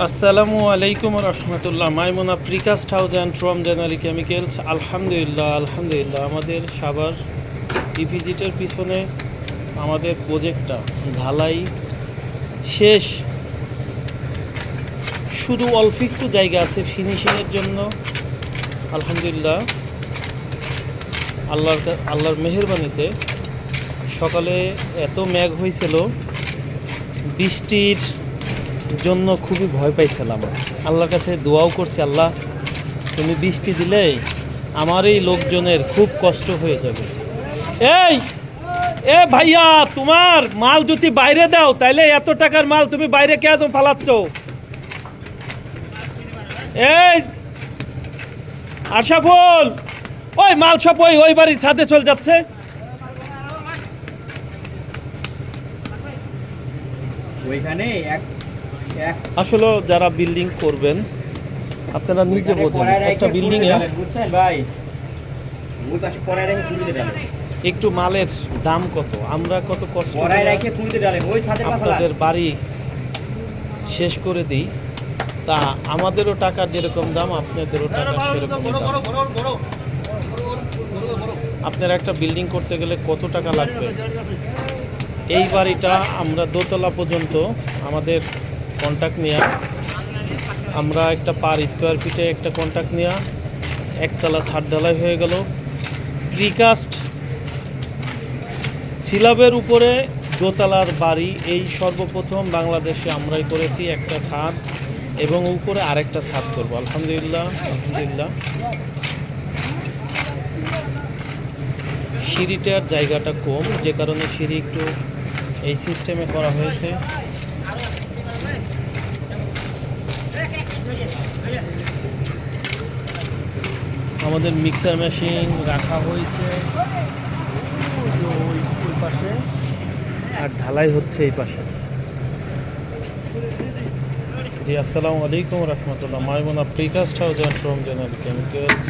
আসসালামু আলাইকুম রহমতুল্লাহ। মাইমুনা precast house and রমজানারি chemicals. আলহামদুলিল্লাহ আমাদের সাভার ইপিজিটের পিছনে আমাদের প্রজেক্টটা ঢালাই শেষ, শুধু অল্প একটু জায়গা আছে ফিনিশিংয়ের জন্য। আলহামদুলিল্লাহ আল্লাহর মেহেরবানিতে সকালে এত মেঘ হয়েছিল, বৃষ্টির জন্য খুবই ভয় পাইছিলাম। আল্লাহর কাছে দোয়াও করছি, আল্লাহ তুমি বৃষ্টি দিলে আমার এই লোকজনের খুব কষ্ট হয়ে যাবে। এ ভাইয়া, তোমার মাল যদি বাইরে দাও তাইলে এত টাকার মাল তুমি বাইরে কেন ফালাচ্ছ? এই আশাফুল, ওই মাল সব ওই বাড়ির ছাদে চলে যাচ্ছে। ওইখানে আসলে যারা বিল্ডিং করবেন আপনারা নিজে বোঝেন, একটা বিল্ডিং এ বুঝছেন ভাই, ওই পাশে পড়ায় রেখে কুড়িতে ডালেন। একটু মালের দাম কত, আমরা কত কষ্ট পড়ায় রেখে কুড়িতে ডালেন, ওই ছাদের আপনাদের বাড়ি শেষ করে দিই, তা আমাদেরও টাকা যেরকম দাম আপনাদেরও টাকা সেরকম দাম। আপনারা একটা বিল্ডিং করতে গেলে কত টাকা লাগবে? এই বাড়িটা আমরা দোতলা পর্যন্ত আমাদের কন্ট্যাক্ট নেওয়া, আমরা একটা পার স্কোয়ার ফিটে একটা কন্ট্যাক্ট নেওয়া, একতলা ছাদ ঢালাই হয়ে গেল। প্রিকাস্ট ছিলাবের উপরে দোতলার বাড়ি এই সর্বপ্রথম বাংলাদেশে আমরাই করেছি, একটা ছাদ এবং উপরে আরেকটা ছাদ করবো। আলহামদুলিল্লাহ। সিঁড়িটার জায়গাটা কম, যে কারণে সিঁড়ি একটু এই সিস্টেমে করা হয়েছে। আমাদের মিক্সার মেশিন রাখা হয়েছে ওই পাশে, আর ঢালাই হচ্ছে এই পাশে। জি আসসালামু আলাইকুম রহমতুল্লাহ। মাইমুনা প্রিকাস্ট হাউস অ্যান্ড রমজানারি কেমিক্যালস।